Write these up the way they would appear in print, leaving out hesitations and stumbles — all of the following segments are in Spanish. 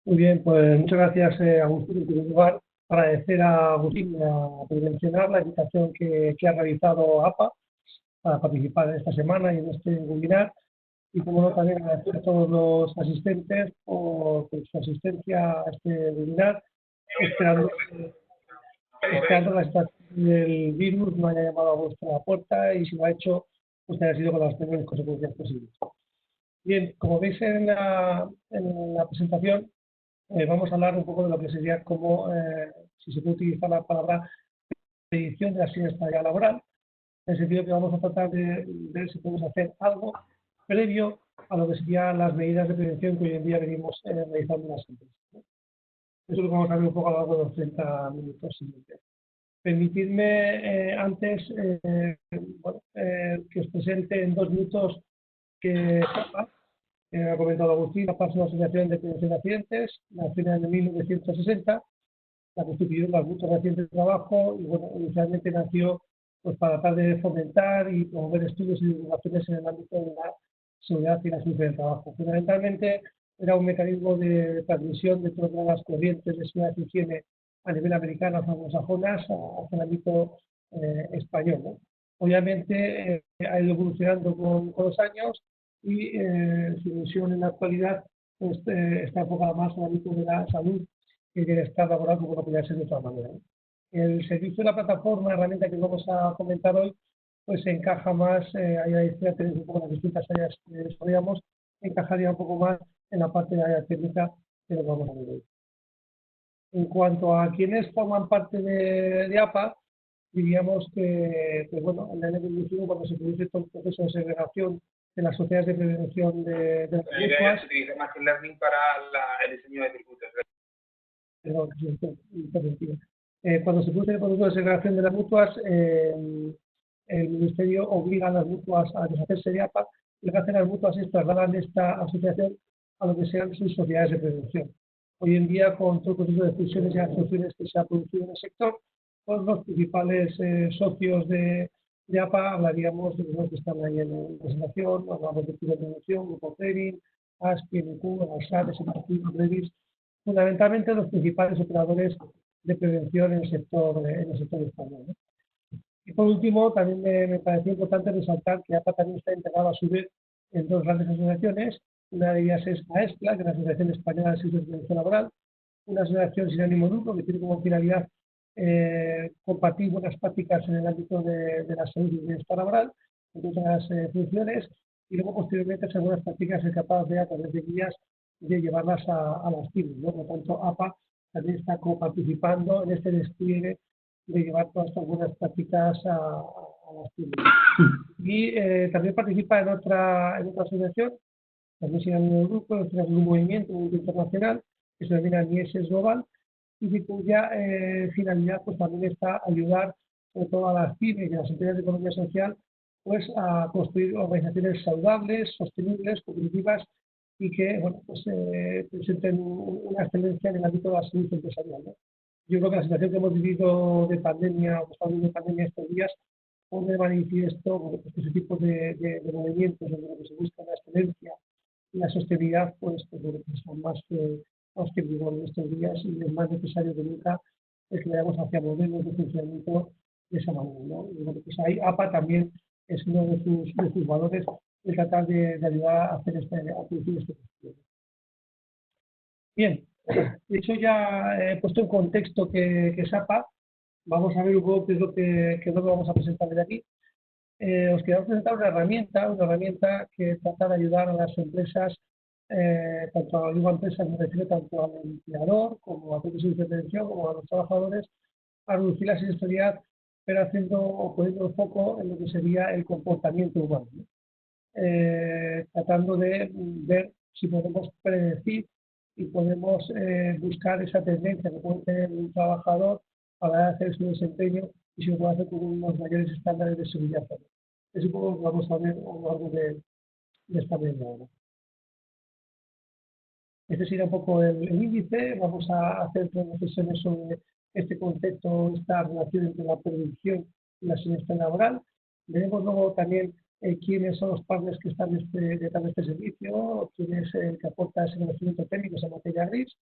Muy bien, pues muchas gracias, Agustín. En primer lugar, agradecer a Agustín por mencionar la invitación que ha realizado APA para participar en esta semana y en este webinar. Y como no, también agradecer a todos los asistentes por su asistencia a este webinar, esperando que la situación del virus no haya llamado a vuestra puerta y si lo ha hecho, pues haya sido con las menores consecuencias posibles. Bien, como veis en la presentación, vamos a hablar un poco de lo que sería cómo, si se puede utilizar la palabra predicción de la siniestralidad laboral, en el sentido que vamos a tratar de ver si podemos hacer algo previo a lo que serían las medidas de prevención que hoy en día venimos realizando en las empresas. Eso es lo que vamos a ver un poco a lo largo de los 30 minutos siguientes. Permitidme antes que os presente en 2 minutos que ha comentado Agustín, APA es una asociación de prevención de accidentes, nacida en 1960, la constituyeron las mutuas de accidentes de trabajo y bueno, inicialmente nació pues, para tratar de fomentar y promover estudios y divulgaciones en el ámbito de la seguridad y la salud del trabajo. Fundamentalmente era un mecanismo de transmisión de todas las corrientes de seguridad y higiene a nivel americano, anglosajonas, hacia el ámbito español, ¿no? Obviamente ha ido evolucionando con los años y su misión en la actualidad pues, está enfocada más en el ámbito de la salud y el bienestar laboral, como no podía ser de otra manera. El servicio de la plataforma, herramienta que vamos a comentar hoy, pues se encaja más, ahí a la tenéis un poco las distintas áreas que desarrollamos, encajaría un poco más en la parte de área técnica que nos vamos a ver hoy. En cuanto a quienes forman parte de APA, diríamos que, pues bueno, en el año 2021, cuando se produce todo el proceso de segregación de las sociedades de prevención de las mutuas. Se utiliza Machine Learning para el diseño de circuitos. Perdón, cuando se produce el proceso de segregación de las mutuas, el Ministerio obliga a las mutuas a deshacerse de APA y lo que hacen las mutuas es trasladar esta asociación a lo que sean sus sociedades de prevención. Hoy en día, con todo el proceso de fusiones y asociaciones que se ha producido en el sector, pues los principales socios de APA hablaríamos de los que están ahí en la presentación, hablamos de Prevención, Grupo Training, ASPI, MQ, ASAD, SMARTI, Brevis, fundamentalmente los principales operadores de prevención en el sector español, ¿no? Y por último, también me pareció importante resaltar que APA también está integrado a su vez en 2 grandes asociaciones. Una de ellas es AESPLA, que es la Asociación Española de Servicios de Prevención Laboral, una asociación sin ánimo de lucro que tiene como finalidad compartir buenas prácticas en el ámbito de la salud y el bienestar laboral, entre otras funciones, y luego posteriormente esas buenas prácticas es capaz de, a través de guías, de llevarlas a las pymes, ¿no? Por lo tanto, APA también está participando en este despliegue de llevar todas estas buenas prácticas a las pymes. Y también participa en otra asociación, también sin ánimo de lucro, es un movimiento internacional que se denomina NIESES Global y cuya finalidad pues, también está ayudar sobre todo a las pymes y a las empresas de economía social pues, a construir organizaciones saludables, sostenibles, competitivas y que bueno, pues, presenten una excelencia en el ámbito de la salud empresarial, ¿no? Yo creo que la situación que hemos vivido de pandemia o que estamos viviendo de pandemia estos días pone de manifiesto bueno, pues, ese tipo de movimientos donde lo que se busca la excelencia y la sostenibilidad pues bueno, pues son más que en vigor en estos días y es más necesario que nunca que vayamos hacia modelos de funcionamiento de esa manera, ¿no? Y bueno, pues ahí APA también es uno de sus valores de tratar de ayudar a hacer a producir este proceso. Bien, de hecho ya he puesto en contexto que es APA, vamos a ver un poco qué es lo que vamos a presentar de aquí. Os queremos presentar una herramienta que trata de ayudar a las empresas, tanto a la empresa, me refiero tanto al empleador como a propios servicios de prevención, como a los trabajadores, a reducir la siniestralidad, pero haciendo o poniendo el foco en lo que sería el comportamiento humano, ¿no? Tratando de ver si podemos predecir y podemos buscar esa tendencia que puede tener un trabajador para hacer su desempeño y si lo puede hacer con unos mayores estándares de seguridad. Es un poco lo que vamos a ver a lo largo de esta media hora. Este sería un poco el índice. Vamos a hacer reflexiones sobre este concepto, esta relación entre la prevención y la siniestralidad laboral. Veremos luego también quiénes son los partners que están detrás de este servicio, quién es el que aporta ese conocimiento técnico, esa materia gris.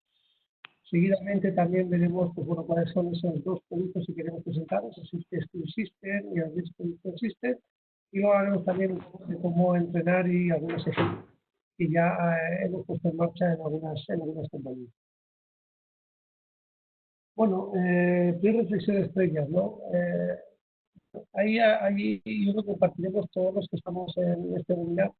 Seguidamente también veremos pues, bueno, cuáles son esos dos productos que queremos presentar, el System System y el Risk Prediction System, y luego hablaremos también un poco de cómo entrenar y algunos ejemplos que ya hemos puesto en marcha en algunas compañías. Bueno, tres reflexiones previas, ¿no? Ahí yo creo que compartiremos todos los que estamos en este webinar,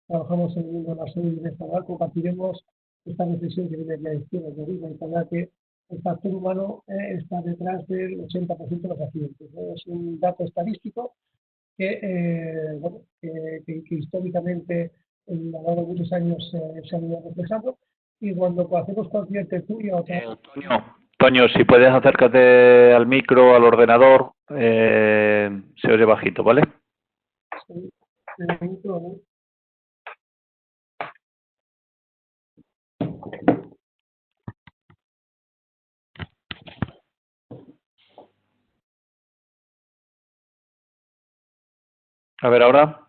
trabajamos en el mundo de la salud y bienestar, compartiremos esta reflexión que viene de la izquierda, de arriba, y para que el factor humano está detrás del 80% de los accidentes. Es un dato estadístico que, bueno, que históricamente a lo largo de muchos años se ha ido reflejando, y cuando hacemos cualquier tertulia o Toño, si puedes acércate al micro, al ordenador, se oye bajito, ¿vale? Sí, el micro, ¿no? A ver, ahora.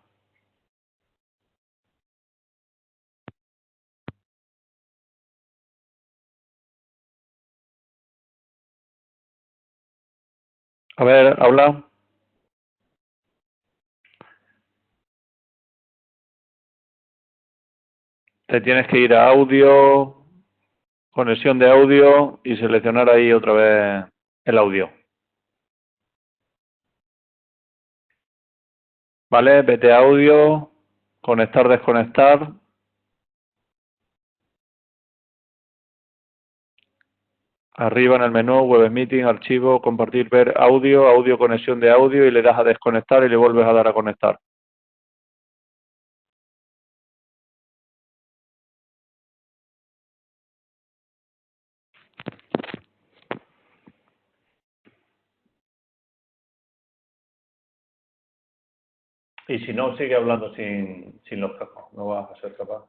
A ver, habla. Te tienes que ir a audio, conexión de audio y seleccionar ahí otra vez el audio. Vale, vete a audio, conectar, desconectar. Arriba en el menú, Web Meeting, archivo, compartir, ver audio, audio, conexión de audio, y le das a desconectar y le vuelves a dar a conectar. Y si no, sigue hablando sin los cascos, no vas a ser capaz.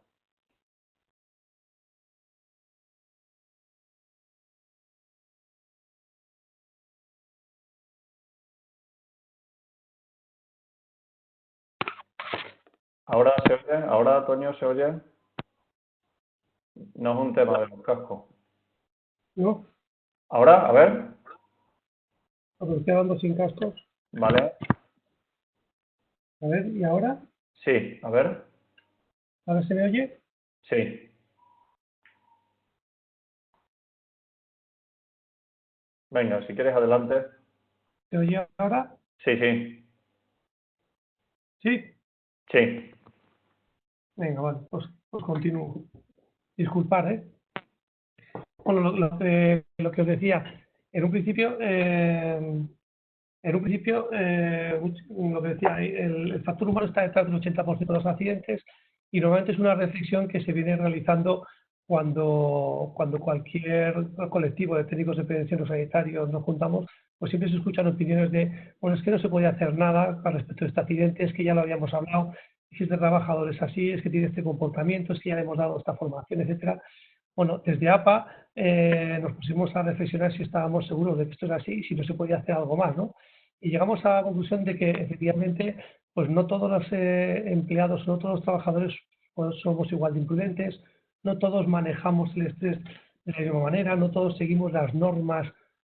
¿Ahora se oye? ¿Ahora, Toño, se oye? No es un tema de los cascos. ¿No? ¿Ahora? A ver. Porque estoy hablando sin cascos. Vale. A ver, ¿y ahora? Sí, a ver. ¿Ahora se me oye? Sí. Venga, si quieres, adelante. ¿Se oye ahora? Sí, sí. ¿Sí? Sí. Venga, vale, pues continúo. Disculpad, ¿eh? Bueno, lo que os decía, en un principio, lo que decía, el factor humano está detrás del 80% de los accidentes, y normalmente es una reflexión que se viene realizando cuando cualquier colectivo de técnicos de prevención o sanitarios nos juntamos, pues siempre se escuchan opiniones de, bueno, es que no se puede hacer nada al respecto de este accidente, es que ya lo habíamos hablado, es que este trabajador es así, es que tiene este comportamiento, es que ya le hemos dado esta formación, etcétera. Bueno, desde APA nos pusimos a reflexionar si estábamos seguros de que esto es así y si no se podía hacer algo más, ¿no? Y llegamos a la conclusión de que efectivamente pues no todos los empleados, no todos los trabajadores pues, somos igual de imprudentes, no todos manejamos el estrés de la misma manera, no todos seguimos las normas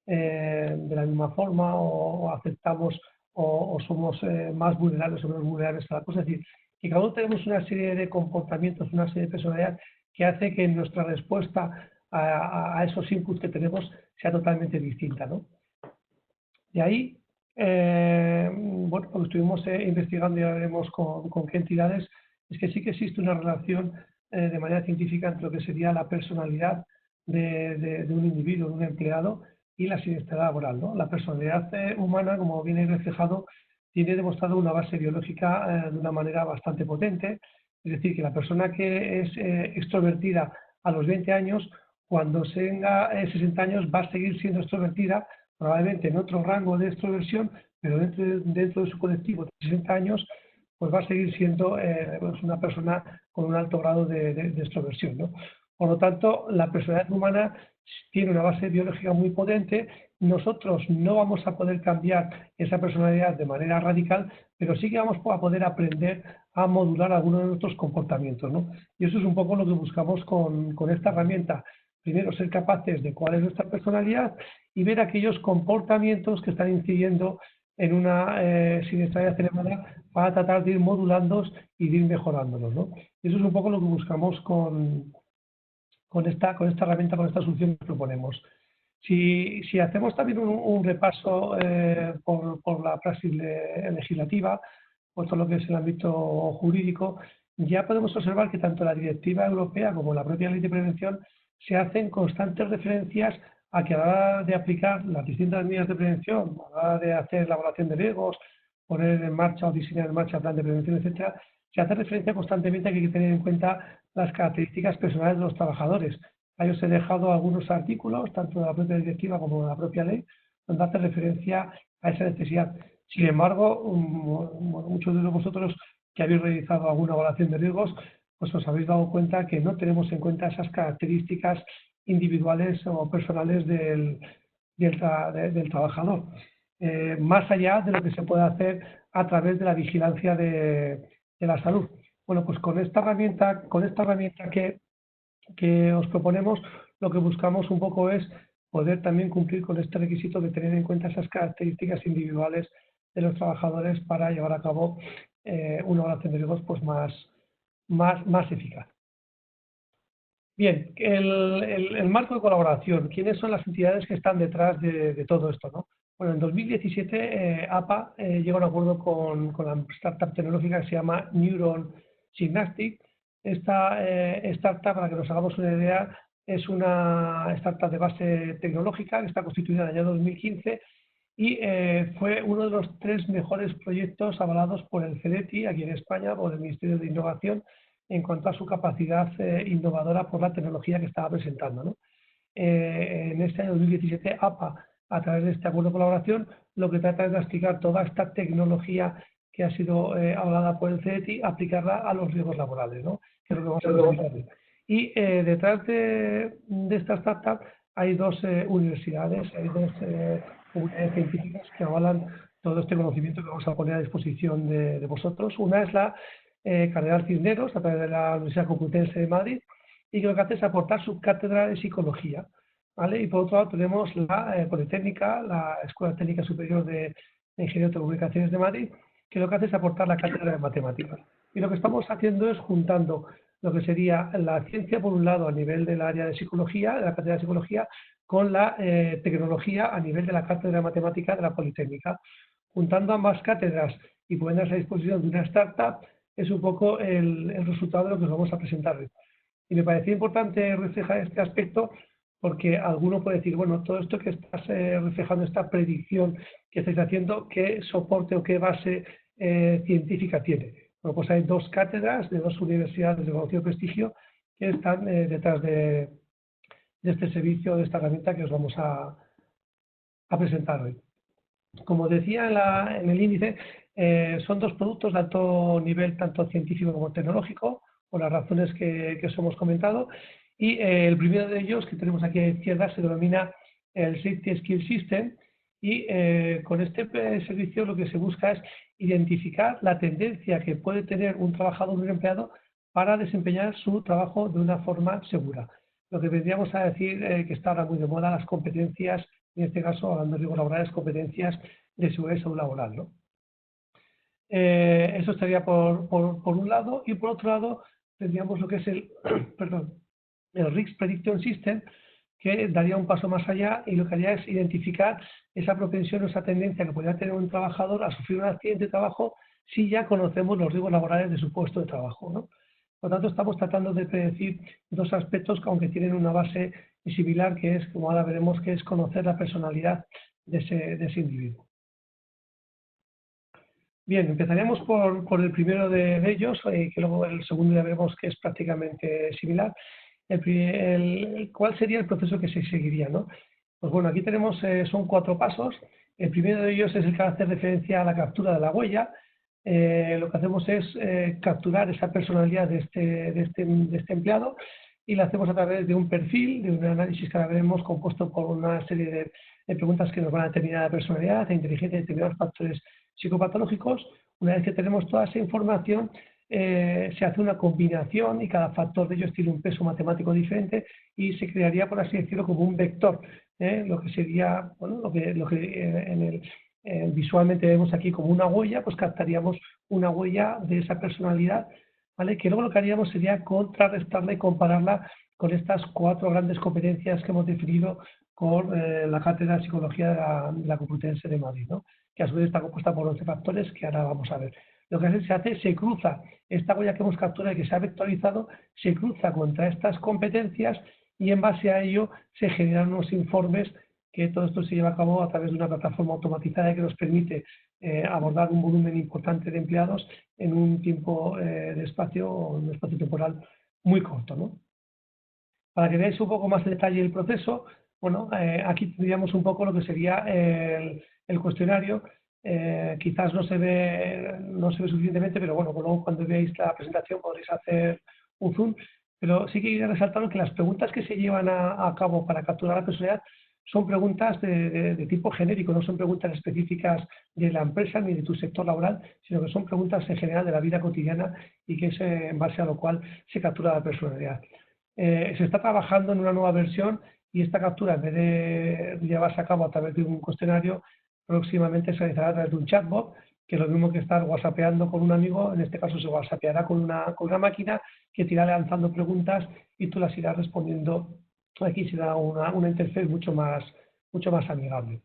de la misma forma, o aceptamos o somos más vulnerables o menos vulnerables a la cosa. Es decir, que cada uno tenemos una serie de comportamientos, una serie de personalidad que hace que nuestra respuesta a esos inputs que tenemos sea totalmente distinta, ¿no? De ahí, bueno, cuando estuvimos investigando y hablaremos con qué entidades, es que sí que existe una relación de manera científica entre lo que sería la personalidad de un individuo, de un empleado, y la siniestralidad laboral, ¿no? La personalidad humana, como viene reflejado, tiene demostrado una base biológica de una manera bastante potente. Es decir, que la persona que es extrovertida a los 20 años, cuando tenga 60 años va a seguir siendo extrovertida, probablemente en otro rango de extroversión, pero dentro de su colectivo de 60 años, pues va a seguir siendo pues una persona con un alto grado de extroversión, ¿no? Por lo tanto, la personalidad humana tiene una base biológica muy potente. Nosotros no vamos a poder cambiar esa personalidad de manera radical, pero sí que vamos a poder aprender a modular algunos de nuestros comportamientos, ¿no? Y eso es un poco lo que buscamos con esta herramienta. primero ser capaces de cuál es nuestra personalidad y ver aquellos comportamientos que están incidiendo en una siniestralidad elevada para tratar de ir modulándolos y de ir mejorándolos, ¿no? Eso es un poco lo que buscamos con esta herramienta, con esta solución que proponemos. Si hacemos también un repaso por la praxis legislativa, por todo lo que es el ámbito jurídico, ya podemos observar que tanto la Directiva Europea como la propia Ley de Prevención se hacen constantes referencias a que a la hora de aplicar las distintas medidas de prevención, a la hora de hacer la evaluación de riesgos, poner en marcha o diseñar en marcha plan de prevención, etcétera, se hace referencia constantemente a que hay que tener en cuenta las características personales de los trabajadores. Ahí os he dejado algunos artículos, tanto de la propia directiva como de la propia ley, donde hace referencia a esa necesidad. Sin embargo, muchos de vosotros que habéis realizado alguna evaluación de riesgos, pues os habéis dado cuenta que no tenemos en cuenta esas características individuales o personales del trabajador, más allá de lo que se puede hacer a través de la vigilancia de la salud. Bueno, pues con esta herramienta que os proponemos, lo que buscamos un poco es poder también cumplir con este requisito de tener en cuenta esas características individuales de los trabajadores para llevar a cabo una evaluación de riesgos pues más eficaz. Bien, el marco de colaboración. ¿Quiénes son las entidades que están detrás de todo esto, ¿no? Bueno, en 2017 APA llega a un acuerdo con la startup tecnológica que se llama Neuron Synaptic. Esta startup, para que nos hagamos una idea, es una startup de base tecnológica que está constituida en el año 2015 y fue uno de los 3 mejores proyectos avalados por el CEDETI aquí en España, por el Ministerio de Innovación, en cuanto a su capacidad innovadora por la tecnología que estaba presentando, ¿no? En este año 2017, APA, a través de este acuerdo de colaboración, lo que trata es de explicar toda esta tecnología que ha sido avalada por el CEDETI, aplicarla a los riesgos laborales, ¿no? Que es lo que vamos a presentar. Y detrás de esta startup hay 2 universidades, hay 2 comunidades científicas que avalan todo este conocimiento que vamos a poner a disposición de vosotros. Una es la Cardenal Cisneros, a través de la Universidad Complutense de Madrid, y que lo que hace es aportar su cátedra de psicología, ¿vale? Y por otro lado tenemos la Politécnica, la Escuela Técnica Superior de Ingeniería de Telecomunicaciones de Madrid, que lo que hace es aportar la cátedra de matemáticas. Y lo que estamos haciendo es juntando lo que sería la ciencia, por un lado, a nivel del área de psicología, de la cátedra de psicología, con la tecnología a nivel de la cátedra de matemáticas de la Politécnica. Juntando ambas cátedras y poniéndolas a disposición de una startup, es un poco el resultado de lo que os vamos a presentar hoy. Y me parecía importante reflejar este aspecto porque alguno puede decir, bueno, todo esto que estás reflejando, esta predicción que estáis haciendo, ¿qué soporte o qué base científica tiene? Bueno, pues hay 2 cátedras de 2 universidades de conocido prestigio que están detrás de este servicio, de esta herramienta que os vamos a presentar hoy. Como decía en el índice, son 2 productos de alto nivel, tanto científico como tecnológico, por las razones que os hemos comentado. Y el primero de ellos, que tenemos aquí a la izquierda, se denomina el Safety Skill System. Y con este servicio lo que se busca es identificar la tendencia que puede tener un trabajador o un empleado para desempeñar su trabajo de una forma segura. Lo que vendríamos a decir que está ahora muy de moda, las competencias, en este caso, hablando de riesgos laborales, competencias de seguridad y salud laboral, ¿no? Eso estaría por un lado, y por otro lado tendríamos lo que es el Risk Prediction System, que daría un paso más allá y lo que haría es identificar esa propensión o esa tendencia que podría tener un trabajador a sufrir un accidente de trabajo si ya conocemos los riesgos laborales de su puesto de trabajo, ¿no? Por lo tanto, estamos tratando de predecir 2 aspectos que, aunque tienen una base similar, que es, como ahora veremos, que es conocer la personalidad de ese individuo. Bien, empezaríamos por el primero de ellos, que luego el segundo ya veremos que es prácticamente similar. ¿Cuál sería el proceso que se seguiría, ¿no? Pues bueno, aquí tenemos, son 4 pasos. El primero de ellos es el que hace referencia a la captura de la huella. Lo que hacemos es capturar esa personalidad de este empleado y lo hacemos a través de un perfil, de un análisis que ahora veremos, compuesto por una serie de preguntas que nos van a determinar la personalidad, la inteligencia y determinados factores psicopatológicos. Una vez que tenemos toda esa información, se hace una combinación y cada factor de ellos tiene un peso matemático diferente y se crearía, por así decirlo, como un vector, lo que sería, bueno, lo que visualmente vemos aquí como una huella, pues captaríamos una huella de esa personalidad, ¿vale? Que luego lo que haríamos sería contrarrestarla y compararla con estas 4 grandes competencias que hemos definido con la Cátedra de Psicología de la Complutense de Madrid, ¿no? Que a su vez está compuesta por 11 factores que ahora vamos a ver. Lo que se hace, se cruza esta huella que hemos capturado y que se ha vectorizado, se cruza contra estas competencias y en base a ello se generan unos informes que todo esto se lleva a cabo a través de una plataforma automatizada que nos permite abordar un volumen importante de empleados en un tiempo de espacio o un espacio temporal muy corto, ¿no? Para que veáis un poco más de detalle el proceso, bueno, aquí tendríamos un poco lo que sería el cuestionario. Quizás no se ve suficientemente, pero bueno, luego cuando veáis la presentación podréis hacer un zoom. Pero sí que iré resaltando que las preguntas que se llevan a cabo para capturar la personalidad son preguntas de tipo genérico, no son preguntas específicas de la empresa ni de tu sector laboral, sino que son preguntas en general de la vida cotidiana y que es en base a lo cual se captura la personalidad. Se está trabajando en una nueva versión y esta captura, en vez de llevarse a cabo a través de un cuestionario, próximamente se realizará a través de un chatbot, que es lo mismo que estar whatsappeando con un amigo. En este caso se whatsappeará con una máquina que te irá lanzando preguntas y tú las irás respondiendo. Aquí será una interfaz mucho más amigable.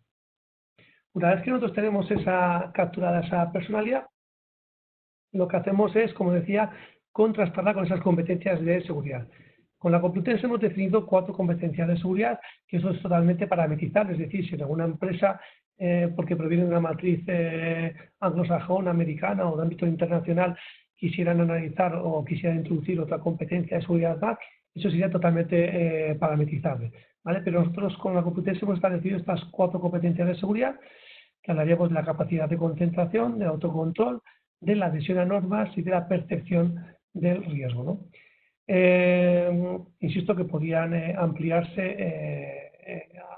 Una vez que nosotros tenemos capturada esa personalidad, lo que hacemos es, como decía, contrastarla con esas competencias de seguridad. Con la Complutense hemos definido 4 competencias de seguridad, que eso es totalmente parametrizable, es decir, si en alguna empresa, porque proviene de una matriz anglosajona, americana o de ámbito internacional, quisieran analizar o quisieran introducir otra competencia de seguridad más, eso sería totalmente parametrizable, ¿vale? Pero nosotros con la Complutense hemos establecido estas 4 competencias de seguridad, que hablaríamos de la capacidad de concentración, del autocontrol, de la adhesión a normas y de la percepción del riesgo, ¿no? Insisto que podrían ampliarse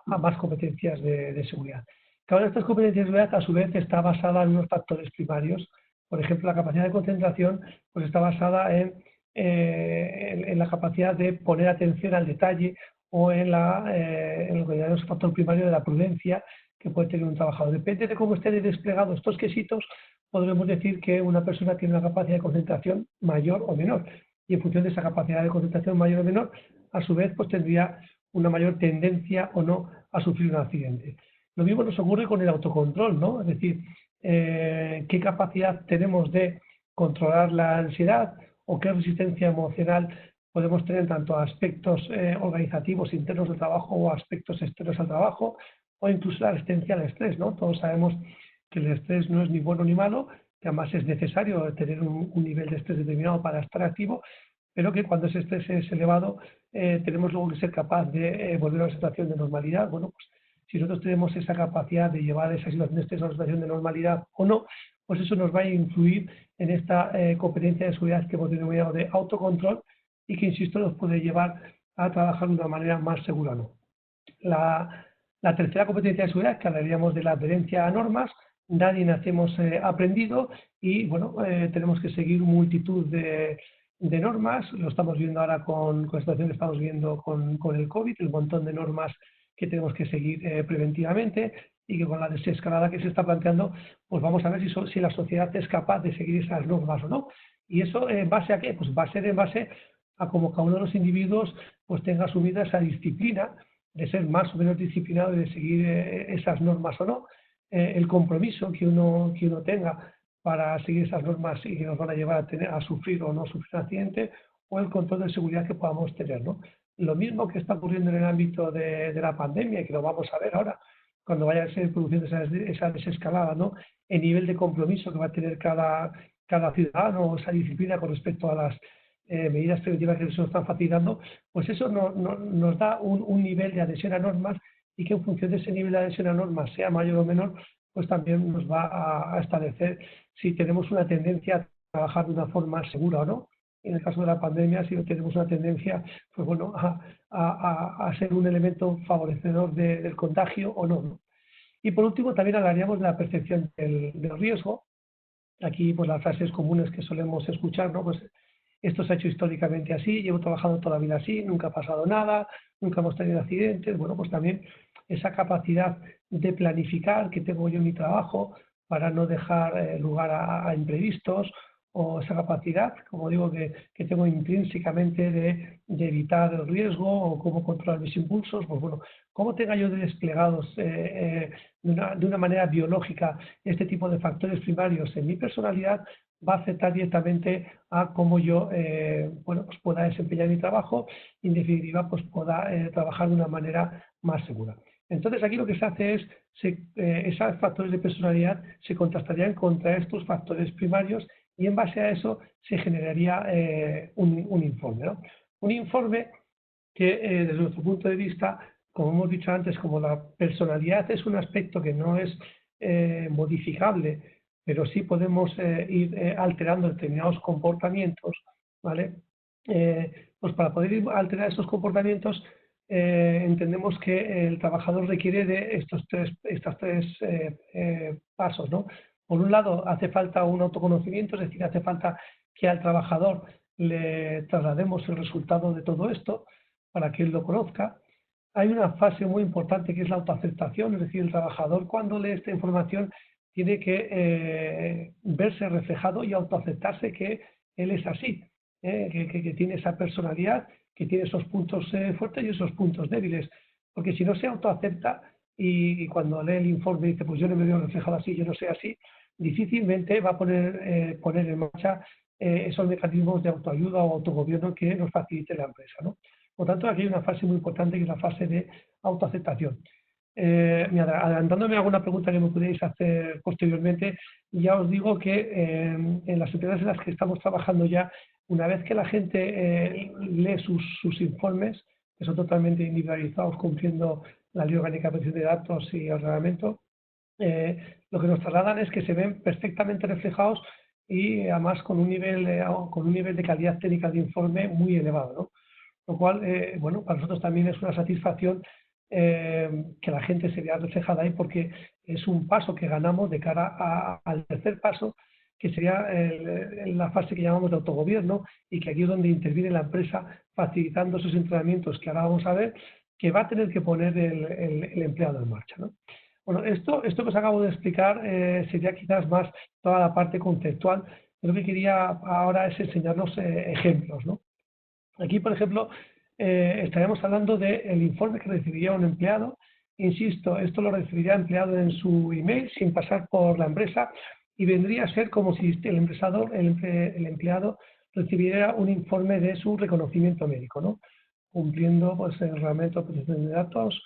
a más competencias de seguridad. Cada una de estas competencias de seguridad, a su vez, está basada en unos factores primarios. Por ejemplo, la capacidad de concentración pues está basada en la capacidad de poner atención al detalle o en lo que llamamos factor primario de la prudencia que puede tener un trabajador. Depende de cómo estén desplegados estos quesitos, podremos decir que una persona tiene una capacidad de concentración mayor o menor. Y en función de esa capacidad de concentración mayor o menor, a su vez, pues tendría una mayor tendencia o no a sufrir un accidente. Lo mismo nos ocurre con el autocontrol, ¿no? Es decir, qué capacidad tenemos de controlar la ansiedad o qué resistencia emocional podemos tener tanto a aspectos organizativos internos del trabajo o a aspectos externos al trabajo, o incluso la resistencia al estrés, ¿no? Todos sabemos que el estrés no es ni bueno ni malo, que además es necesario tener un nivel de estrés determinado para estar activo, pero que cuando ese estrés es elevado tenemos luego que ser capaz de volver a una situación de normalidad. Bueno, pues si nosotros tenemos esa capacidad de llevar esa situación de estrés a una situación de normalidad o no, pues eso nos va a influir en esta competencia de seguridad que hemos denominado de autocontrol y que, insisto, nos puede llevar a trabajar de una manera más segura, ¿no? La tercera competencia de seguridad, que hablaríamos de la adherencia a normas. Nadie nacemos aprendido y bueno, tenemos que seguir multitud de normas. Lo estamos viendo ahora con la situación que estamos viendo con el COVID, el montón de normas que tenemos que seguir preventivamente, y que con la desescalada que se está planteando, pues vamos a ver si la sociedad es capaz de seguir esas normas o no. ¿Y eso en base a qué? Pues va a ser en base a cómo cada uno de los individuos pues tenga asumida esa disciplina de ser más o menos disciplinado y de seguir esas normas o no, el compromiso que uno tenga para seguir esas normas y que nos van a llevar a sufrir o no sufrir un accidente, o el control de seguridad que podamos tener, ¿no? Lo mismo que está ocurriendo en el ámbito de la pandemia, y que lo vamos a ver ahora, cuando vaya a ser produciendo esa desescalada, ¿no? El nivel de compromiso que va a tener cada ciudadano, esa disciplina con respecto a las medidas preventivas que se nos están facilitando, pues eso nos da un nivel de adhesión a normas, y que en función de ese nivel de adhesión a normas, sea mayor o menor, pues también nos va a establecer si tenemos una tendencia a trabajar de una forma segura o no. En el caso de la pandemia, si tenemos una tendencia, pues bueno, a ser un elemento favorecedor del contagio o no, ¿no? Y por último, también hablaríamos de la percepción del riesgo, Aquí, pues las frases comunes que solemos escuchar, ¿no? Pues esto se ha hecho históricamente así, llevo trabajando toda la vida así, nunca ha pasado nada, nunca hemos tenido accidentes. Bueno, pues también esa capacidad de planificar que tengo yo en mi trabajo para no dejar lugar a imprevistos, o esa capacidad, como digo, que tengo intrínsecamente de evitar el riesgo, o cómo controlar mis impulsos. Pues bueno, cómo tenga yo desplegados de una manera biológica este tipo de factores primarios en mi personalidad, va a afectar directamente a cómo yo bueno, pues pueda desempeñar mi trabajo y en definitiva pues pueda trabajar de una manera más segura. Entonces aquí lo que se hace es, esos factores de personalidad se contrastarían contra estos factores primarios y en base a eso se generaría un informe, ¿no? Un informe que desde nuestro punto de vista, como hemos dicho antes, como la personalidad es un aspecto que no es modificable, pero sí podemos ir alterando determinados comportamientos, ¿vale? Pues para poder ir alterar esos comportamientos entendemos que el trabajador requiere de estos tres pasos, ¿no? Por un lado, hace falta un autoconocimiento, es decir, hace falta que al trabajador le traslademos el resultado de todo esto para que él lo conozca. Hay una fase muy importante que es la autoaceptación, es decir, el trabajador cuando lee esta información tiene que verse reflejado y autoaceptarse que él es así, que tiene esa personalidad, que tiene esos puntos fuertes y esos puntos débiles, porque si no se autoacepta y cuando lee el informe dice, pues yo no me veo reflejado así, yo no sé así, difícilmente va a poner en marcha esos mecanismos de autoayuda o autogobierno que nos facilite la empresa, ¿no? Por tanto, aquí hay una fase muy importante que es la fase de autoaceptación. Adelantándome a alguna pregunta que me pudierais hacer posteriormente, ya os digo que en las empresas en las que estamos trabajando ya, una vez que la gente lee sus informes, que son totalmente individualizados, cumpliendo la Ley Orgánica de Protección de Datos y el reglamento, lo que nos trasladan es que se ven perfectamente reflejados y además con un nivel de calidad técnica de informe muy elevado, ¿no? Lo cual, bueno, para nosotros también es una satisfacción que la gente se vea reflejada ahí, porque es un paso que ganamos de cara al tercer paso, que sería la fase que llamamos de autogobierno, y que aquí es donde interviene la empresa facilitando esos entrenamientos que ahora vamos a ver, que va a tener que poner el empleado en marcha, ¿no? Bueno, esto que os acabo de explicar sería quizás más toda la parte conceptual. Lo que quería ahora es enseñarnos ejemplos, ¿no? Aquí, por ejemplo, estaríamos hablando del informe que recibiría un empleado. Insisto, esto lo recibiría el empleado en su email sin pasar por la empresa, y vendría a ser como si el empleado recibiera un informe de su reconocimiento médico, ¿no? Cumpliendo pues, el reglamento de protección de datos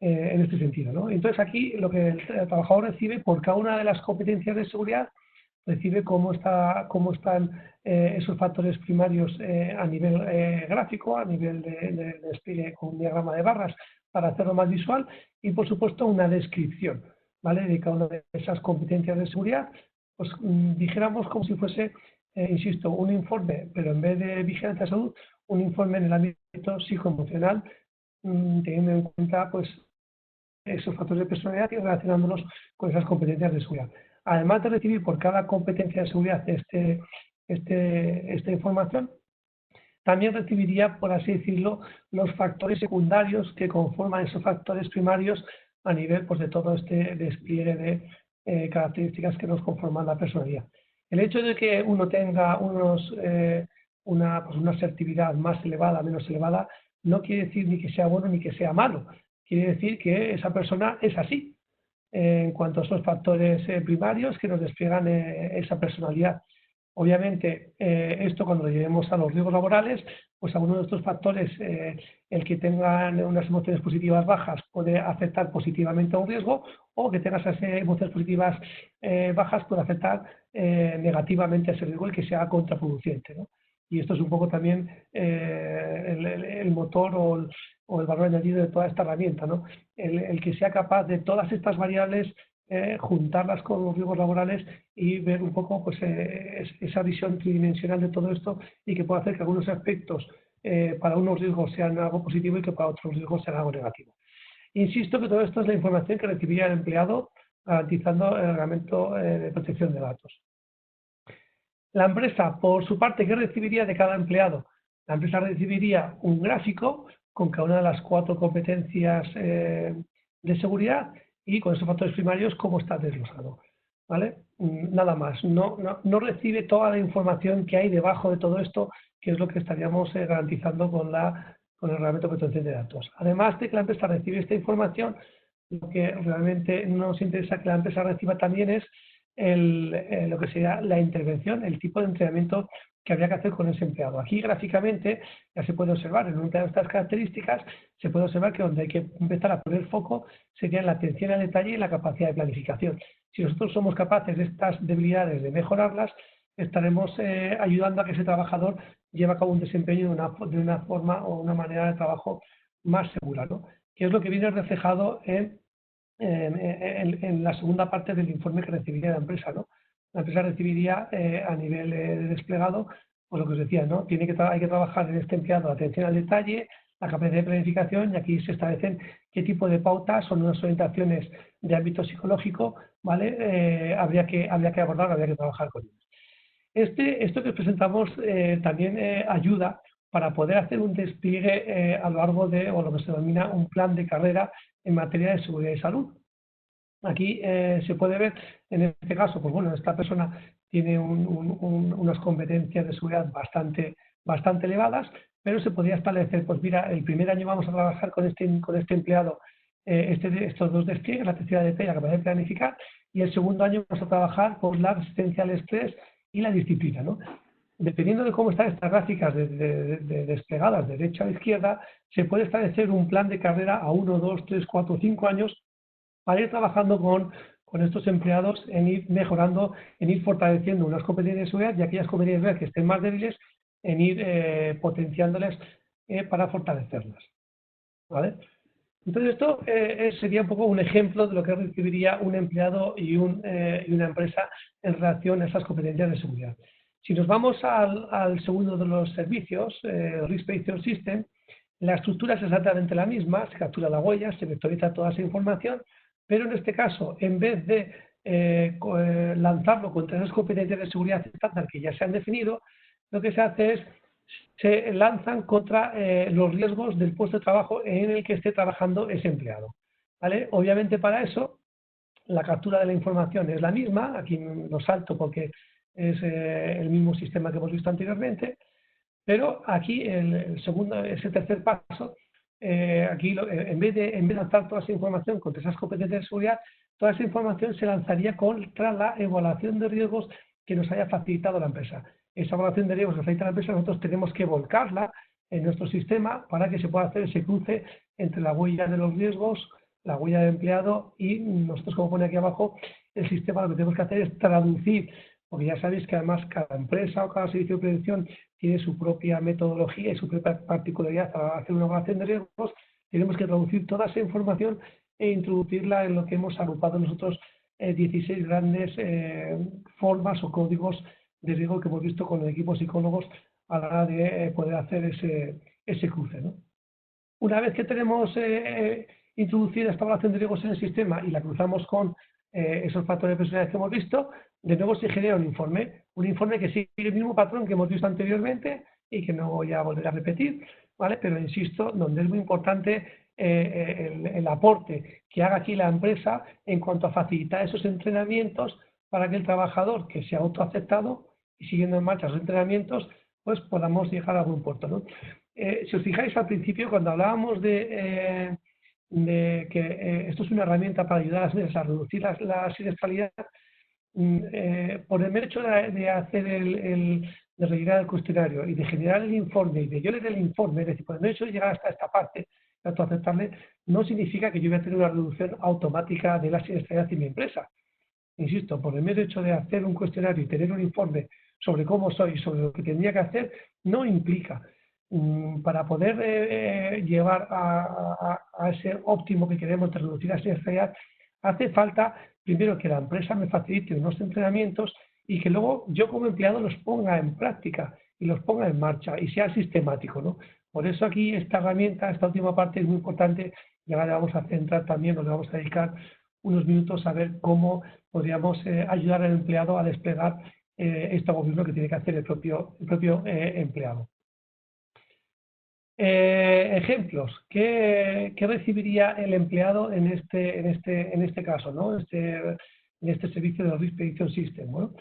en este sentido, ¿no? Entonces aquí lo que el trabajador recibe por cada una de las competencias de seguridad, recibe cómo están esos factores primarios a nivel gráfico, a nivel de despliegue con un diagrama de barras para hacerlo más visual, y por supuesto una descripción, ¿vale?, de cada una de esas competencias de seguridad. Pues dijéramos como si fuese, insisto, un informe, pero en vez de vigilancia de salud, un informe en el ámbito psicoemocional, teniendo en cuenta pues esos factores de personalidad y relacionándolos con esas competencias de seguridad. Además de recibir por cada competencia de seguridad esta información, también recibiría, por así decirlo, los factores secundarios que conforman esos factores primarios a nivel pues, de todo este despliegue de características que nos conforman la personalidad. El hecho de que uno tenga una asertividad más elevada, menos elevada, no quiere decir ni que sea bueno ni que sea malo. Quiere decir que esa persona es así en cuanto a esos factores primarios que nos despliegan esa personalidad. Obviamente, esto cuando lo llevemos a los riesgos laborales, pues a uno de estos factores, el que tengan unas emociones positivas bajas puede afectar positivamente a un riesgo, o que tenga esas emociones positivas bajas puede afectar negativamente a ese riesgo, el que sea contraproducente, ¿no? Y esto es un poco también el motor o el valor añadido de toda esta herramienta, ¿no? El que sea capaz de todas estas variables juntarlas con los riesgos laborales y ver un poco pues, esa visión tridimensional de todo esto, y que pueda hacer que algunos aspectos para unos riesgos sean algo positivo y que para otros riesgos sean algo negativo. Insisto que todo esto es la información que recibiría el empleado garantizando el reglamento de protección de datos. La empresa, por su parte, ¿qué recibiría de cada empleado? La empresa recibiría un gráfico con cada una de las 4 competencias de seguridad y con esos factores primarios cómo está desglosado, ¿vale? Nada más, no recibe toda la información que hay debajo de todo esto, que es lo que estaríamos garantizando con el reglamento de protección de datos. Además de que la empresa recibe esta información, lo que realmente nos interesa que la empresa reciba también es lo que sería la intervención, el tipo de entrenamiento que habría que hacer con ese empleado. Aquí gráficamente ya se puede observar, en una de estas características, se puede observar que donde hay que empezar a poner foco sería en la atención al detalle y la capacidad de planificación. Si nosotros somos capaces de estas debilidades de mejorarlas, estaremos ayudando a que ese trabajador lleve a cabo un desempeño de una forma o una manera de trabajo más segura, ¿no? Que es lo que viene reflejado en la segunda parte del informe que recibiría la empresa, ¿no? La empresa recibiría a nivel desplegado, pues lo que os decía, ¿no? Hay que trabajar en este empleado la atención al detalle, la capacidad de planificación, y aquí se establecen qué tipo de pautas son unas orientaciones de ámbito psicológico, ¿vale? Habría que abordar, habría que trabajar con ellos. Esto que os presentamos también ayuda para poder hacer un despliegue a lo largo de, o lo que se denomina un plan de carrera en materia de seguridad y salud. Aquí se puede ver, en este caso, pues bueno, esta persona tiene unas competencias de seguridad bastante elevadas, pero se podría establecer, pues mira, el primer año vamos a trabajar con este empleado estos 2 despliegues, la atención al detalle y la capacidad de planificar, y el segundo año vamos a trabajar con la resistencia al estrés y la disciplina, ¿no? Dependiendo de cómo están estas gráficas desplegadas de derecha a izquierda, se puede establecer un plan de carrera a 1, 2, 3, 4, 5 años para ir trabajando con estos empleados en ir mejorando, en ir fortaleciendo unas competencias de seguridad y aquellas competencias de seguridad que estén más débiles, en ir potenciándoles para fortalecerlas, ¿vale? Entonces esto sería un poco un ejemplo de lo que recibiría un empleado y una empresa en relación a esas competencias de seguridad. Si nos vamos al segundo de los servicios, Risk Based System, la estructura es exactamente la misma, se captura la huella, se vectoriza toda esa información, pero en este caso, en vez de lanzarlo contra esas competencias de seguridad estándar que ya se han definido, lo que se hace es se lanzan contra los riesgos del puesto de trabajo en el que esté trabajando ese empleado, ¿vale? Obviamente para eso la captura de la información es la misma, aquí lo salto porque es el mismo sistema que hemos visto anteriormente, pero aquí ese tercer paso, aquí en vez de lanzar toda esa información contra esas competencias de seguridad, toda esa información se lanzaría contra la evaluación de riesgos que nos haya facilitado la empresa. Esa evaluación de riesgos que facilita la empresa, nosotros tenemos que volcarla en nuestro sistema para que se pueda hacer ese cruce entre la huella de los riesgos, la huella del empleado y nosotros, como pone aquí abajo, el sistema lo que tenemos que hacer es traducir, porque ya sabéis que además cada empresa o cada servicio de prevención tiene su propia metodología y su propia particularidad para hacer una evaluación de riesgos. Tenemos que traducir toda esa información e introducirla en lo que hemos agrupado nosotros 16 grandes formas o códigos de riesgo que hemos visto con el equipo de psicólogos a la hora de poder hacer ese cruce, ¿no? Una vez que tenemos introducida esta evaluación de riesgos en el sistema y la cruzamos con esos factores de personalidad que hemos visto, de nuevo se genera un informe que sigue el mismo patrón que hemos visto anteriormente y que no voy a volver a repetir, ¿vale? Pero insisto, donde es muy importante el aporte que haga aquí la empresa en cuanto a facilitar esos entrenamientos para que el trabajador que se ha autoaceptado y siguiendo en marcha esos entrenamientos, pues podamos llegar a buen puerto, ¿no? Si os fijáis al principio, cuando hablábamos de que esto es una herramienta para ayudar a las empresas a reducir la siniestralidad, por el mero hecho de hacer de rellenar el cuestionario y de generar el informe y de yo leer el informe, es decir, por el mero hecho de llegar hasta esta parte, de autoaceptarle, no significa que yo voy a tener una reducción automática de la siniestralidad en mi empresa. Insisto, por el mero hecho de hacer un cuestionario y tener un informe sobre cómo soy, sobre lo que tendría que hacer, no implica para poder llevar a ese óptimo que queremos de reducir la siniestralidad, hace falta primero que la empresa me facilite unos entrenamientos y que luego yo como empleado los ponga en práctica y los ponga en marcha y sea sistemático, ¿no? Por eso aquí esta herramienta, esta última parte es muy importante y ahora le vamos a centrar también, nos vamos a dedicar unos minutos a ver cómo podríamos ayudar al empleado a desplegar esto mismo que tiene que hacer el propio empleado. Ejemplos, ¿qué recibiría el empleado en este caso, ¿no? En este servicio de Risk Prediction System? Bueno,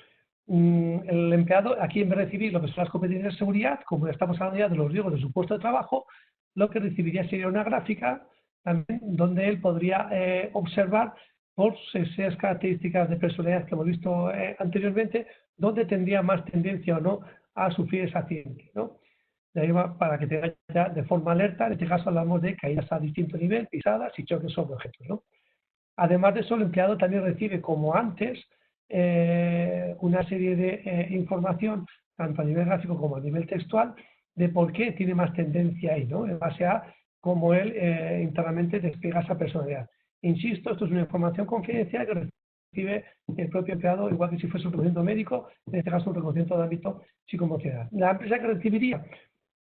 el empleado, aquí en vez de recibir lo que son las competencias de seguridad, como estamos hablando ya de los riesgos de su puesto de trabajo, lo que recibiría sería una gráfica también donde él podría observar por esas características de personalidad que hemos visto anteriormente, donde tendría más tendencia o no a sufrir ese accidente, ¿no? De ahí va para que tenga ya de forma alerta. En este caso hablamos de caídas a distinto nivel, pisadas y choques sobre objetos, ¿no? Además de eso, el empleado también recibe, como antes, una serie de información, tanto a nivel gráfico como a nivel textual, de por qué tiene más tendencia ahí, ¿no? En base a cómo él internamente despliega esa personalidad. Insisto, esto es una información confidencial que recibe el propio empleado, igual que si fuese un reconocimiento médico, en este caso un reconocimiento de ámbito psicoemocional. La empresa que recibiría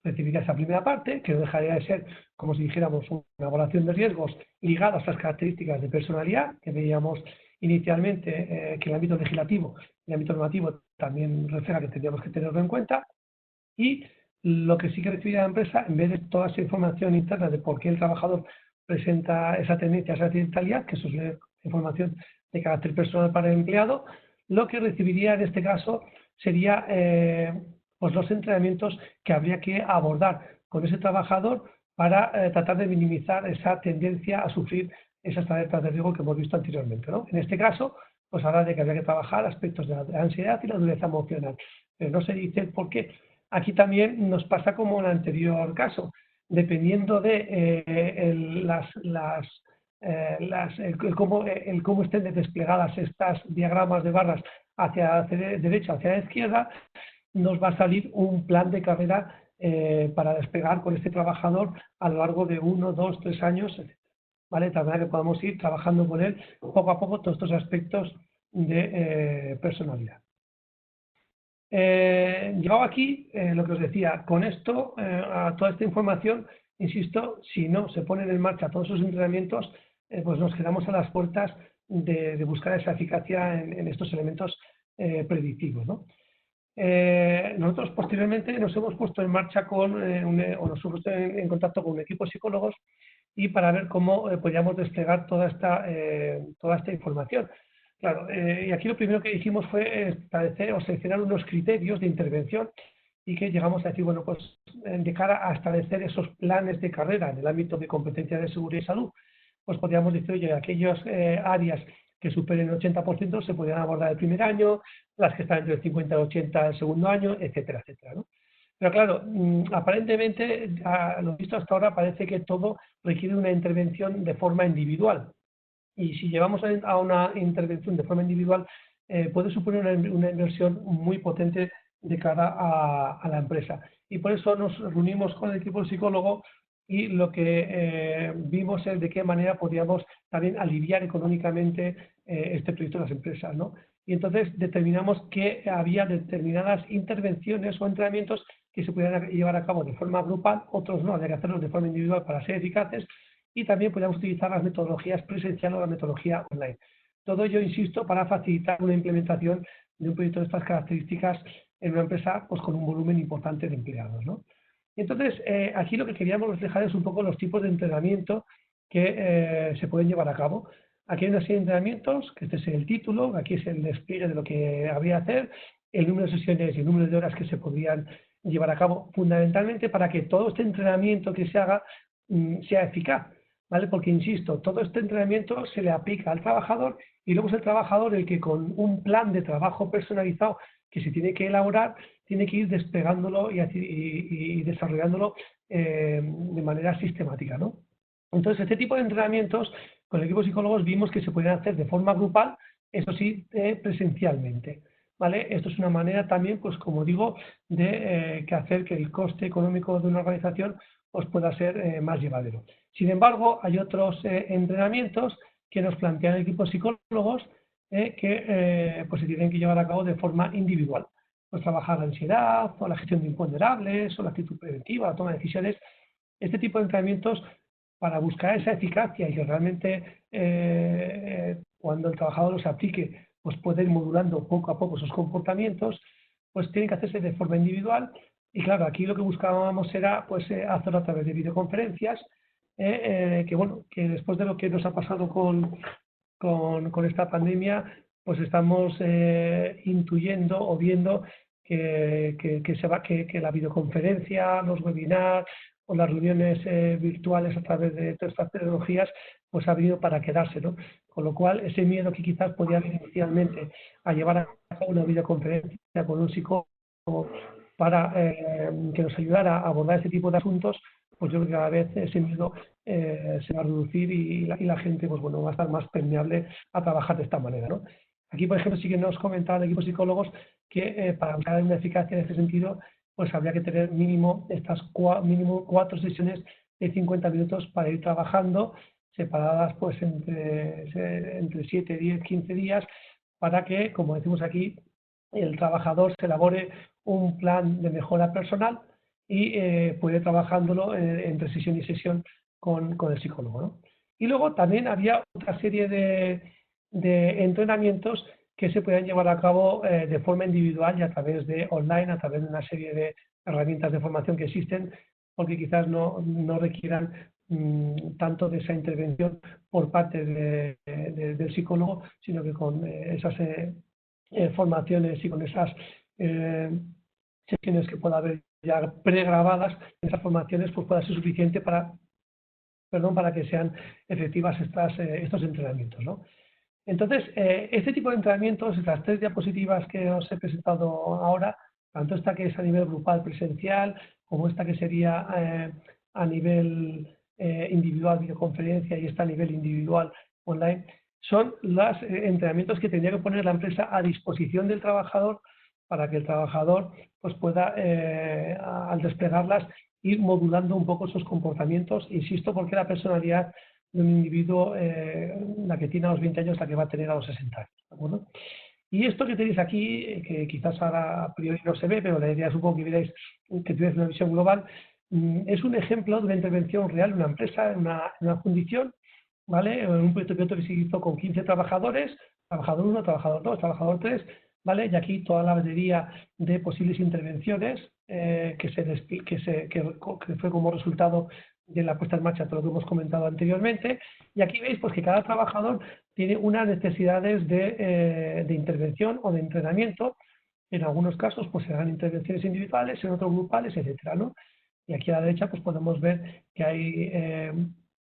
esa primera parte, que no dejaría de ser, como si dijéramos, una evaluación de riesgos ligada a estas características de personalidad, que veíamos inicialmente que el ámbito legislativo y el ámbito normativo también refleja que tendríamos que tenerlo en cuenta, y lo que sí que recibiría la empresa, en vez de toda esa información interna de por qué el trabajador presenta esa tendencia, esa accidentalidad, que eso es una información de carácter personal para el empleado, lo que recibiría en este caso sería pues los entrenamientos que habría que abordar con ese trabajador para tratar de minimizar esa tendencia a sufrir esas alertas de riesgo que hemos visto anteriormente, ¿no? En este caso, pues habla de que habría que trabajar aspectos de la ansiedad y la dureza emocional, pero no se dice el por qué. Aquí también nos pasa como en el anterior caso, dependiendo de cómo estén desplegadas estas diagramas de barras hacia derecha, hacia la izquierda, nos va a salir un plan de carrera para despegar con este trabajador a lo largo de 1, 2, 3 años, etc. ¿Vale? De tal manera que podamos ir trabajando con él poco a poco todos estos aspectos de personalidad. Llegado aquí, lo que os decía, con esto, a toda esta información, insisto, si no se ponen en marcha todos esos entrenamientos, pues nos quedamos a las puertas de buscar esa eficacia en estos elementos predictivos, ¿no? Nosotros posteriormente nos hemos puesto en marcha o nos hemos puesto en contacto con un equipo de psicólogos y para ver cómo podíamos desplegar toda esta información. Claro, y aquí lo primero que hicimos fue establecer o seleccionar unos criterios de intervención y que llegamos a decir, bueno, pues de cara a establecer esos planes de carrera en el ámbito de competencia de seguridad y salud, pues podríamos decir, oye, aquellas áreas que superen el 80% se podrían abordar el primer año, las que están entre el 50 y el 80 el segundo año, etcétera, etcétera, ¿no? Pero claro, aparentemente, a lo visto hasta ahora, parece que todo requiere una intervención de forma individual. Y si llevamos a una intervención de forma individual, puede suponer una inversión muy potente de cara a la empresa. Y por eso nos reunimos con el equipo de psicólogo y lo que vimos es de qué manera podíamos también aliviar económicamente este proyecto de las empresas, ¿no? Y entonces determinamos que había determinadas intervenciones o entrenamientos que se pudieran llevar a cabo de forma grupal, otros no, había que hacerlos de forma individual para ser eficaces, y también podemos utilizar las metodologías presenciales o la metodología online. Todo ello, insisto, para facilitar una implementación de un proyecto de estas características en una empresa pues, con un volumen importante de empleados, ¿no? Entonces, aquí lo que queríamos reflejar es un poco los tipos de entrenamiento que se pueden llevar a cabo. Aquí hay una serie de entrenamientos, que este es el título, aquí es el despliegue de lo que habría que hacer, el número de sesiones y el número de horas que se podrían llevar a cabo, fundamentalmente para que todo este entrenamiento que se haga sea eficaz, ¿vale? Porque, insisto, todo este entrenamiento se le aplica al trabajador y luego es el trabajador el que con un plan de trabajo personalizado que se tiene que elaborar, tiene que ir desplegándolo y desarrollándolo de manera sistemática, ¿no? Entonces, este tipo de entrenamientos, con el equipo de psicólogos vimos que se podían hacer de forma grupal, eso sí, presencialmente, ¿vale? Esto es una manera también, pues como digo, de hacer que el coste económico de una organización pues, pueda ser más llevadero. Sin embargo, hay otros entrenamientos que nos plantean el equipo de psicólogos que pues se tienen que llevar a cabo de forma individual. Pues trabajar la ansiedad, o la gestión de imponderables, o la actitud preventiva, la toma de decisiones. Este tipo de entrenamientos para buscar esa eficacia y que realmente cuando el trabajador los aplique pues puede ir modulando poco a poco esos comportamientos, pues tienen que hacerse de forma individual. Y claro, aquí lo que buscábamos era pues hacerlo a través de videoconferencias, que bueno, que después de lo que nos ha pasado con esta pandemia, pues estamos intuyendo o viendo que la videoconferencia, los webinars o las reuniones virtuales a través de todas estas tecnologías, pues ha venido para quedarse, ¿no? Con lo cual, ese miedo que quizás podía haber inicialmente a llevar a cabo una videoconferencia con un psicólogo para que nos ayudara a abordar este tipo de asuntos, pues yo creo que cada vez ese miedo se va a reducir y la gente pues bueno, va a estar más permeable a trabajar de esta manera, ¿no? Aquí, por ejemplo, sí que nos comentaba el equipo de psicólogos que para dar una eficacia en este sentido, pues habría que tener mínimo mínimo 4 sesiones de 50 minutos para ir trabajando, separadas pues entre 7, 10, 15 días, para que, como decimos aquí, el trabajador se elabore un plan de mejora personal y puede ir trabajándolo entre sesión y sesión con el psicólogo, ¿no? Y luego también había otra serie de entrenamientos que se pueden llevar a cabo de forma individual y a través de online, a través de una serie de herramientas de formación que existen, porque quizás no requieran tanto de esa intervención por parte del psicólogo, sino que con esas formaciones y con esas sesiones que pueda haber ya pregrabadas, esas formaciones pues pueda ser suficiente para que sean efectivas estos entrenamientos, ¿no? Entonces, este tipo de entrenamientos, estas 3 diapositivas que os he presentado ahora, tanto esta que es a nivel grupal presencial, como esta que sería a nivel individual videoconferencia y esta a nivel individual online, son los entrenamientos que tendría que poner la empresa a disposición del trabajador para que el trabajador pues pueda, al desplegarlas, ir modulando un poco esos comportamientos, insisto, porque la personalidad de un individuo, la que tiene a los 20 años, la que va a tener a los 60 años, ¿de acuerdo? Y esto que tenéis aquí, que quizás ahora a priori no se ve, pero la idea es un poco que veáis, que tuvierais una visión global, es un ejemplo de una intervención real de una empresa en una fundición, ¿vale? En un proyecto piloto que se hizo con 15 trabajadores, trabajador 1, trabajador 2, trabajador 3, ¿vale? Y aquí toda la batería de posibles intervenciones que fue como resultado de la puesta en marcha de todo lo que hemos comentado anteriormente. Y aquí veis pues, que cada trabajador tiene unas necesidades de intervención o de entrenamiento. En algunos casos pues serán intervenciones individuales, en otros grupales, etcétera, ¿no? Y aquí a la derecha pues podemos ver que hay,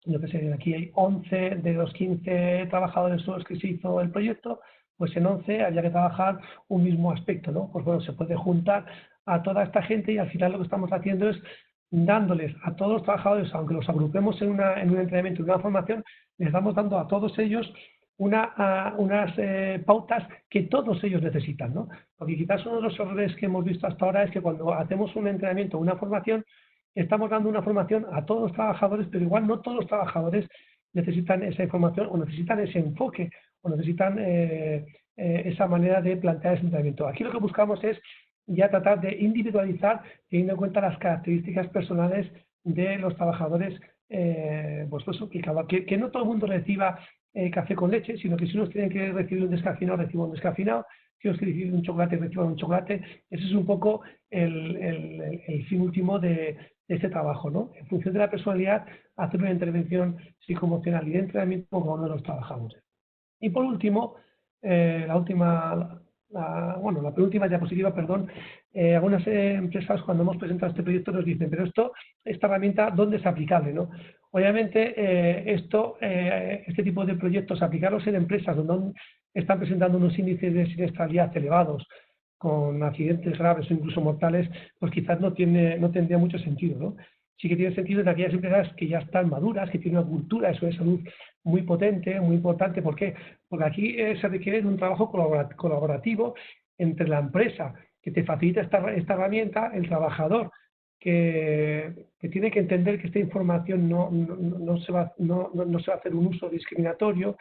yo qué sé, aquí hay 11 de los 15 trabajadores con los que se hizo el proyecto, pues en 11 había que trabajar un mismo aspecto, ¿no? Pues bueno, se puede juntar a toda esta gente y al final lo que estamos haciendo es dándoles a todos los trabajadores, aunque los agrupemos en un entrenamiento, en una formación, les estamos dando a todos ellos unas pautas que todos ellos necesitan, ¿no? Porque quizás uno de los errores que hemos visto hasta ahora es que cuando hacemos un entrenamiento, una formación, estamos dando una formación a todos los trabajadores, pero igual no todos los trabajadores necesitan esa información o necesitan ese enfoque o necesitan esa manera de plantear ese entrenamiento. Aquí lo que buscamos es ya tratar de individualizar teniendo en cuenta las características personales de los trabajadores, que no todo el mundo reciba café con leche, sino que si unos tienen que recibir un descafeinado, reciban un descafeinado, si unos quieren recibir un chocolate, reciban un chocolate. Ese es un poco el fin último de este trabajo, ¿no? En función de la personalidad, hacer una intervención psicoemocional y de entrenamiento con uno de los trabajadores. Y por último, la penúltima diapositiva, perdón, algunas empresas cuando hemos presentado este proyecto nos dicen, pero esta herramienta, ¿dónde es aplicable, no? Obviamente, este tipo de proyectos, aplicarlos en empresas donde están presentando unos índices de siniestralidad elevados, con accidentes graves o incluso mortales, pues quizás no tendría mucho sentido, ¿no? Sí que tiene sentido en aquellas empresas que ya están maduras, que tienen una cultura eso de salud muy potente, muy importante. ¿Por qué? Porque aquí se requiere de un trabajo colaborativo entre la empresa que te facilita esta herramienta, el trabajador que tiene que entender que esta información no se va a hacer un uso discriminatorio.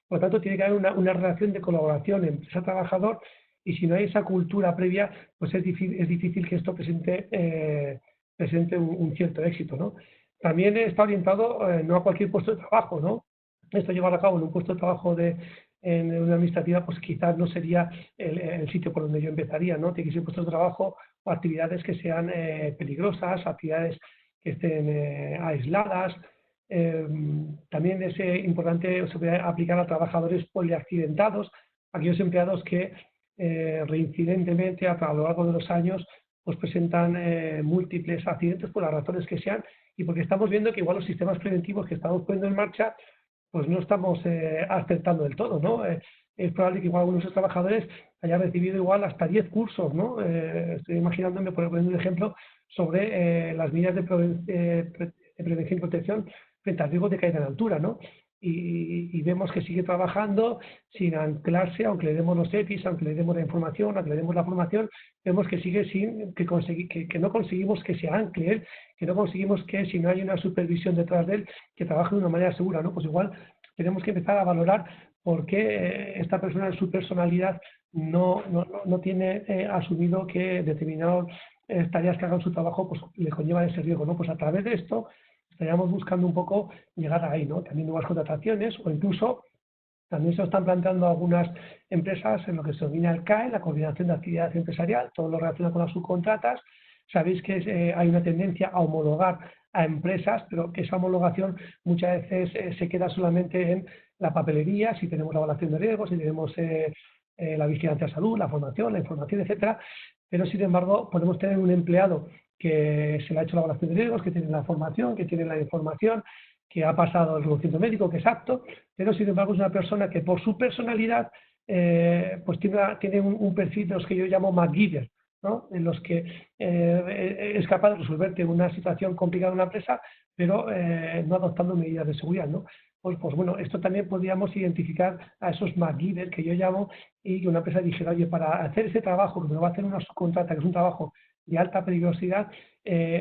Por lo tanto, tiene que haber una relación de colaboración empresa-trabajador, y si no hay esa cultura previa, pues es difícil que esto presente un cierto éxito, ¿no? También está orientado no a cualquier puesto de trabajo, ¿no? Esto llevarlo a cabo en un puesto de trabajo de en una administrativa, pues quizás no sería el sitio por donde yo empezaría, ¿no? Tiene que ser puestos de trabajo o actividades que sean peligrosas, actividades que estén aisladas. También es importante aplicar a trabajadores poliaccidentados, aquellos empleados que reincidentemente a lo largo de los años pues presentan múltiples accidentes por las razones que sean, y porque estamos viendo que igual los sistemas preventivos que estamos poniendo en marcha pues no estamos acertando del todo, ¿no? Es probable que igual algunos de los trabajadores hayan recibido igual hasta 10 cursos, ¿no? Estoy imaginándome, por poner un ejemplo, sobre las medidas de prevención y protección frente al riesgo de caída en altura, ¿no? Y vemos que sigue trabajando sin anclarse, aunque le demos los EPIs, aunque le demos la información, aunque le demos la formación, vemos que sigue sin que no conseguimos que se ancle él, que no conseguimos que, si no hay una supervisión detrás de él, que trabaje de una manera segura, ¿no? Pues igual tenemos que empezar a valorar por qué esta persona en su personalidad no tiene asumido que determinadas tareas que hagan su trabajo pues le conllevan ese riesgo, ¿no? Pues a través de esto estaríamos buscando un poco llegar ahí, ¿no? También nuevas contrataciones, o incluso también se están planteando algunas empresas en lo que se denomina el CAE, la Coordinación de Actividad Empresarial, todo lo relacionado con las subcontratas. Sabéis que hay una tendencia a homologar a empresas, pero que esa homologación muchas veces se queda solamente en la papelería, si tenemos la evaluación de riesgos, si tenemos la vigilancia de salud, la formación, la información, etcétera. Pero sin embargo podemos tener un empleado que se le ha hecho la evaluación de riesgos, que tiene la formación, que tiene la información, que ha pasado el reconocimiento médico, que es apto, pero sin embargo es una persona que por su personalidad pues tiene un perfil de los que yo llamo MacGyver, ¿no? En los que es capaz de resolverte una situación complicada en una empresa, pero no adoptando medidas de seguridad, ¿no? Pues bueno, esto también podríamos identificar a esos MacGyver que yo llamo, y que una empresa dijera, oye, para hacer ese trabajo que me va a hacer una subcontrata, que es un trabajo de alta peligrosidad,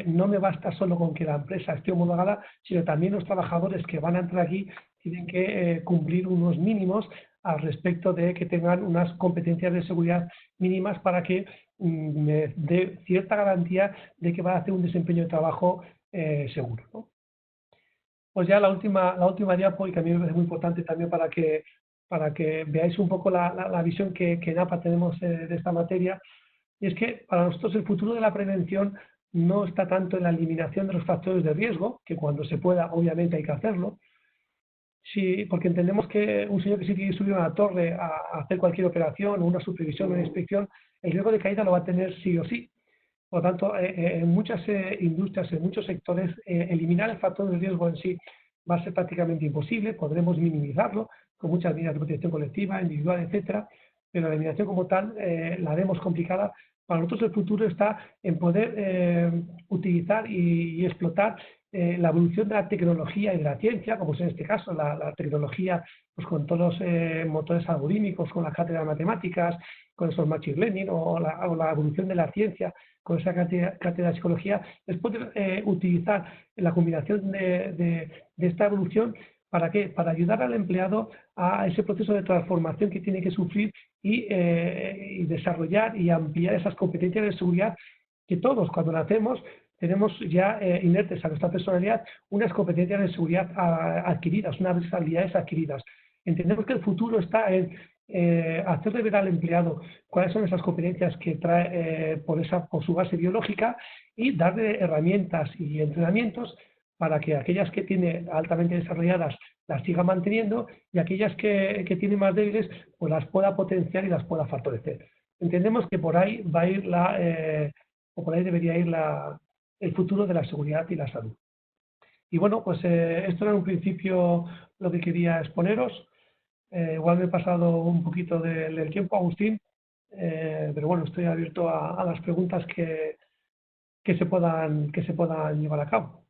no me basta solo con que la empresa esté homologada, sino también los trabajadores que van a entrar aquí tienen que cumplir unos mínimos al respecto de que tengan unas competencias de seguridad mínimas para que me dé cierta garantía de que va a hacer un desempeño de trabajo seguro, ¿no? Pues ya la última diapo, y que a mí me parece muy importante también para que veáis un poco la visión que en APA tenemos de esta materia. Y es que para nosotros el futuro de la prevención no está tanto en la eliminación de los factores de riesgo, que cuando se pueda obviamente hay que hacerlo, sí, porque entendemos que un señor que se tiene que subir a una torre a hacer cualquier operación o una supervisión o una inspección, el riesgo de caída lo va a tener sí o sí. Por lo tanto, en muchas industrias, en muchos sectores, eliminar el factor de riesgo en sí va a ser prácticamente imposible. Podremos minimizarlo con muchas medidas de protección colectiva, individual, etcétera, pero la eliminación como tal la vemos complicada. Para nosotros el futuro está en poder utilizar y explotar la evolución de la tecnología y de la ciencia, como es en este caso la tecnología pues con todos los motores algorítmicos, con las cátedras de matemáticas, con esos machine learning, o la evolución de la ciencia con esa cátedra de psicología, es poder utilizar la combinación de esta evolución. ¿Para qué? Para ayudar al empleado a ese proceso de transformación que tiene que sufrir y desarrollar y ampliar esas competencias de seguridad que todos, cuando nacemos, tenemos ya inertes a nuestra personalidad unas competencias de seguridad adquiridas, unas habilidades adquiridas. Entendemos que el futuro está en hacerle ver al empleado cuáles son esas competencias que trae por su base biológica, y darle herramientas y entrenamientos para que aquellas que tiene altamente desarrolladas las siga manteniendo, y aquellas que tiene más débiles pues las pueda potenciar y las pueda favorecer. Entendemos que por ahí va a ir o por ahí debería ir el futuro de la seguridad y la salud. Y bueno, pues esto era en un principio lo que quería exponeros. Igual me he pasado un poquito del tiempo, Agustín, pero bueno, estoy abierto a las preguntas que se puedan llevar a cabo.